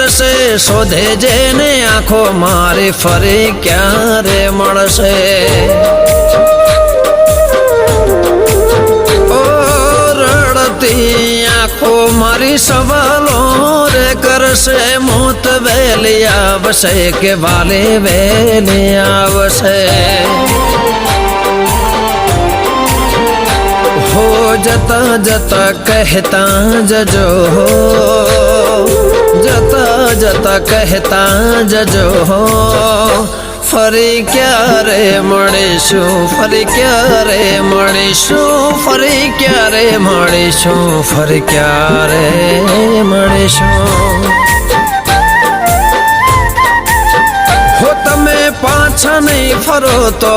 કરશે શોધે જેને આંખો મારી ફરી ક્યારે મળશે ઓ રડતી આંખો મારી સવાલો રે કરશે મોત વેલી આવશે કે વાલે વેલી આવશે हो जता जता कहता जजो जता जता कहता जजो फरी क्यारे मळीशुं फरी क्यारे मळीशुं फरी क्यारे मळीशुं फरी क्यारे मळीशुं हो तमे पाछा नहीं फरो तो